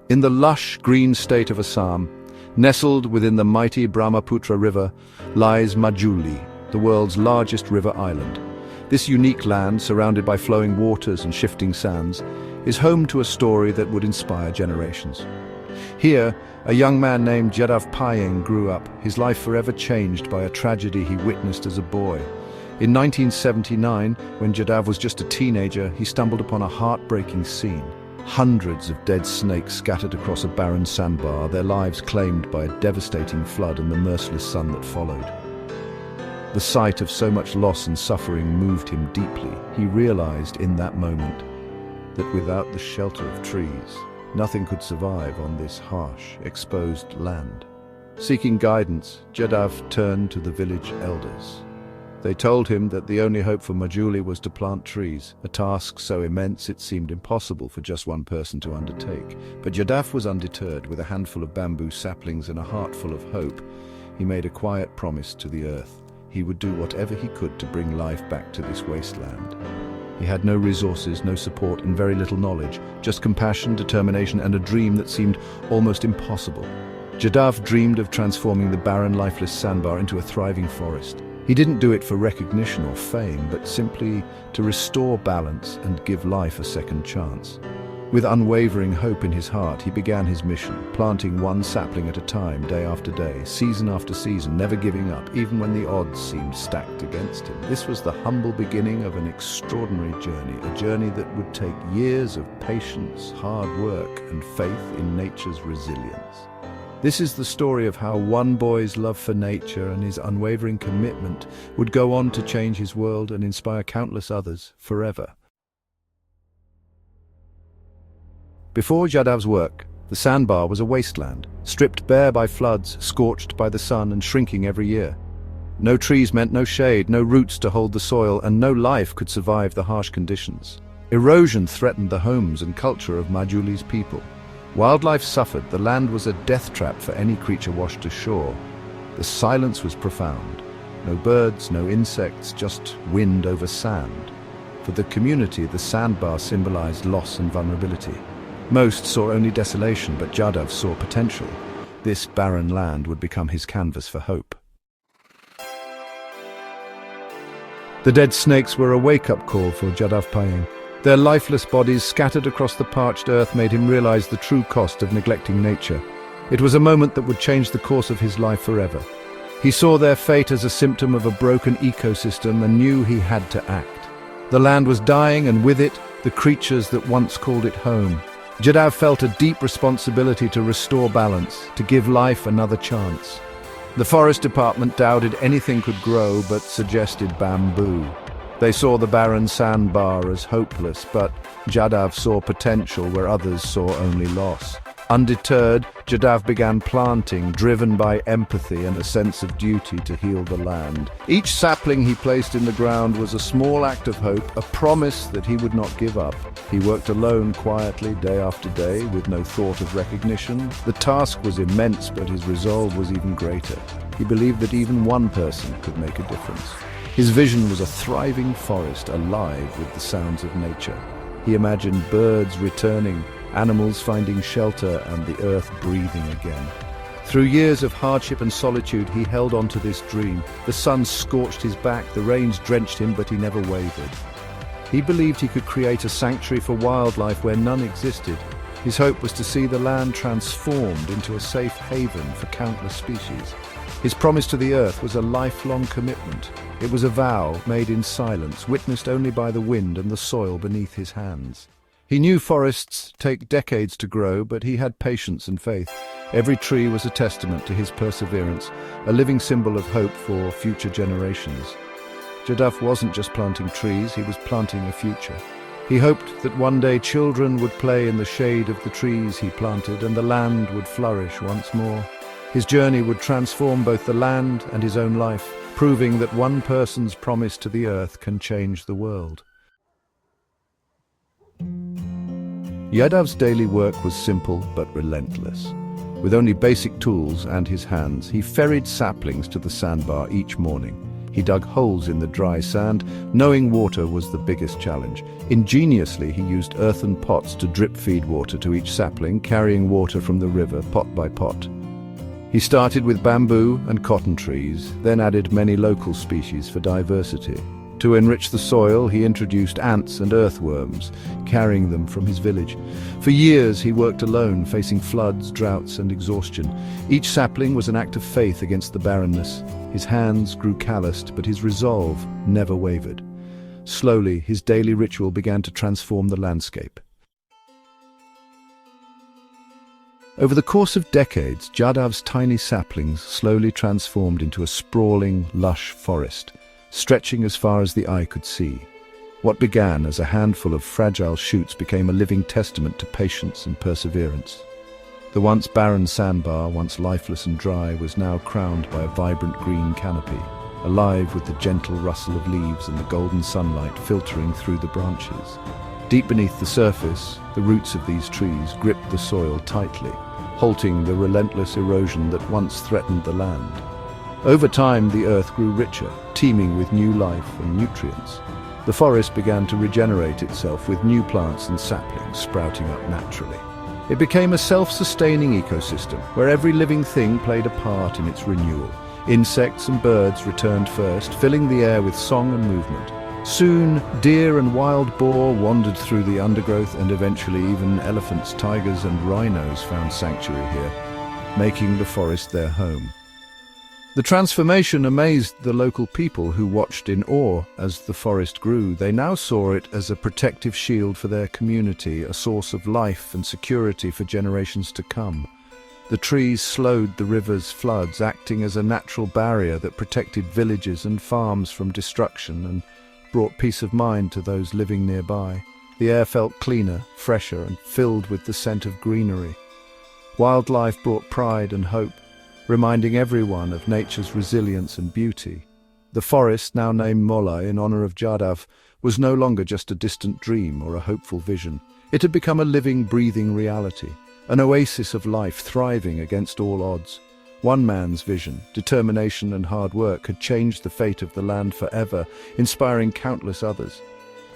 In the lush green state of Assam, nestled within the mighty Brahmaputra River, lies Majuli, the world's largest river island. This unique land, surrounded by flowing waters and shifting sands, is home to a story that would inspire generations. Here, a young man named Jadav Payeng grew up, his life forever changed by a tragedy he witnessed as a boy. In 1979, when Jadav was just a teenager, he stumbled upon a heartbreaking scene. Hundreds of dead snakes scattered across a barren sandbar, their lives claimed by a devastating flood and the merciless sun that followed. The sight of so much loss and suffering moved him deeply. He realized in that moment that without the shelter of trees, nothing could survive on this harsh, exposed land. Seeking guidance, Jadav turned to the village elders. They told him that the only hope for Majuli was to plant trees, a task so immense it seemed impossible for just one person to undertake. But Jadav was undeterred. With a handful of bamboo saplings and a heart full of hope, he made a quiet promise to the earth. He would do whatever he could to bring life back to this wasteland. He had no resources, no support, and very little knowledge, just compassion, determination, and a dream that seemed almost impossible. Jadav dreamed of transforming the barren, lifeless sandbar into a thriving forest. He didn't do it for recognition or fame, but simply to restore balance and give life a second chance. With unwavering hope in his heart, he began his mission, planting one sapling at a time, day after day, season after season, never giving up, even when the odds seemed stacked against him. This was the humble beginning of an extraordinary journey, a journey that would take years of patience, hard work, and faith in nature's resilience. This is the story of how one boy's love for nature and his unwavering commitment would go on to change his world and inspire countless others forever. Before Jadav's work, the sandbar was a wasteland, stripped bare by floods, scorched by the sun and shrinking every year. No trees meant no shade, no roots to hold the soil, and no life could survive the harsh conditions. Erosion threatened the homes and culture of Majuli's people. Wildlife suffered. The land was a death trap for any creature washed ashore. The silence was profound. No birds, no insects, just wind over sand. For the community, the sandbar symbolized loss and vulnerability. Most saw only desolation, but Jadav saw potential. This barren land would become his canvas for hope. The dead snakes were a wake-up call for Jadav Payeng. Their lifeless bodies scattered across the parched earth made him realize the true cost of neglecting nature. It was a moment that would change the course of his life forever. He saw their fate as a symptom of a broken ecosystem and knew he had to act. The land was dying, and with it, the creatures that once called it home. Jadav felt a deep responsibility to restore balance, to give life another chance. The forest department doubted anything could grow but suggested bamboo. They saw the barren sandbar as hopeless, but Jadav saw potential where others saw only loss. Undeterred, Jadav began planting, driven by empathy and a sense of duty to heal the land. Each sapling he placed in the ground was a small act of hope, a promise that he would not give up. He worked alone quietly, day after day, with no thought of recognition. The task was immense, but his resolve was even greater. He believed that even one person could make a difference. His vision was a thriving forest, alive with the sounds of nature. He imagined birds returning, animals finding shelter, and the earth breathing again. Through years of hardship and solitude, he held on to this dream. The sun scorched his back, the rains drenched him, but he never wavered. He believed he could create a sanctuary for wildlife where none existed. His hope was to see the land transformed into a safe haven for countless species. His promise to the earth was a lifelong commitment. It was a vow made in silence, witnessed only by the wind and the soil beneath his hands. He knew forests take decades to grow, but he had patience and faith. Every tree was a testament to his perseverance, a living symbol of hope for future generations. Jadav wasn't just planting trees, he was planting a future. He hoped that one day children would play in the shade of the trees he planted and the land would flourish once more. His journey would transform both the land and his own life, proving that one person's promise to the earth can change the world. Jadav's daily work was simple but relentless. With only basic tools and his hands, he ferried saplings to the sandbar each morning. He dug holes in the dry sand, knowing water was the biggest challenge. Ingeniously, he used earthen pots to drip feed water to each sapling, carrying water from the river pot by pot. He started with bamboo and cotton trees, then added many local species for diversity. To enrich the soil, he introduced ants and earthworms, carrying them from his village. For years, he worked alone, facing floods, droughts, and exhaustion. Each sapling was an act of faith against the barrenness. His hands grew calloused, but his resolve never wavered. Slowly, his daily ritual began to transform the landscape. Over the course of decades, Jadav's tiny saplings slowly transformed into a sprawling, lush forest, stretching as far as the eye could see. What began as a handful of fragile shoots became a living testament to patience and perseverance. The once barren sandbar, once lifeless and dry, was now crowned by a vibrant green canopy, alive with the gentle rustle of leaves and the golden sunlight filtering through the branches. Deep beneath the surface, the roots of these trees gripped the soil tightly, halting the relentless erosion that once threatened the land. Over time, the earth grew richer, teeming with new life and nutrients. The forest began to regenerate itself with new plants and saplings sprouting up naturally. It became a self-sustaining ecosystem where every living thing played a part in its renewal. Insects and birds returned first, filling the air with song and movement. Soon, deer and wild boar wandered through the undergrowth, and eventually even elephants, tigers, and rhinos found sanctuary here, making the forest their home. The transformation amazed the local people, who watched in awe as the forest grew. They now saw it as a protective shield for their community, a source of life and security for generations to come. The trees slowed the river's floods, acting as a natural barrier that protected villages and farms from destruction and brought peace of mind to those living nearby. The air felt cleaner, fresher, and filled with the scent of greenery. Wildlife brought pride and hope, reminding everyone of nature's resilience and beauty. The forest, now named Molai in honor of Jadav, was no longer just a distant dream or a hopeful vision. It had become a living, breathing reality, an oasis of life thriving against all odds. One man's vision, determination, and hard work had changed the fate of the land forever, inspiring countless others.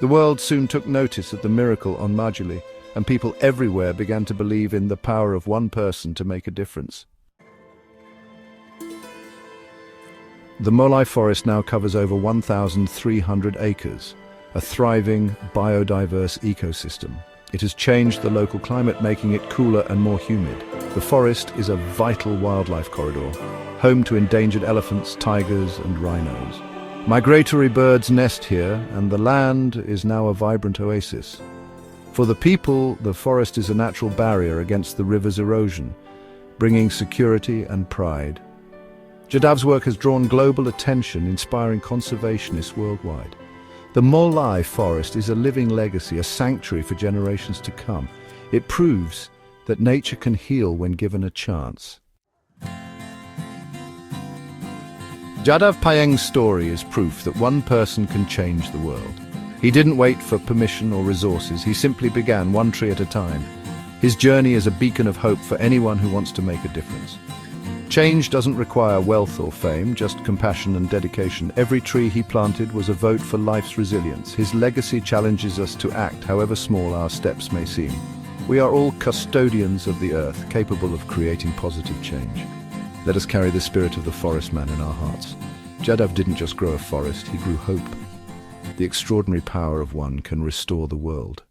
The world soon took notice of the miracle on Majuli, and people everywhere began to believe in the power of one person to make a difference. The Molai forest now covers over 1,300 acres, a thriving, biodiverse ecosystem. It has changed the local climate, making it cooler and more humid. The forest is a vital wildlife corridor, home to endangered elephants, tigers, and rhinos. Migratory birds nest here, and the land is now a vibrant oasis. For the people, the forest is a natural barrier against the river's erosion, bringing security and pride. Jadav's work has drawn global attention, inspiring conservationists worldwide. The Molai forest is a living legacy, a sanctuary for generations to come. It proves that nature can heal when given a chance. Jadav Payeng's story is proof that one person can change the world. He didn't wait for permission or resources, he simply began one tree at a time. His journey is a beacon of hope for anyone who wants to make a difference. Change doesn't require wealth or fame, just compassion and dedication. Every tree he planted was a vote for life's resilience. His legacy challenges us to act, however small our steps may seem. We are all custodians of the earth, capable of creating positive change. Let us carry the spirit of the forest man in our hearts. Jadav didn't just grow a forest, he grew hope. The extraordinary power of one can restore the world.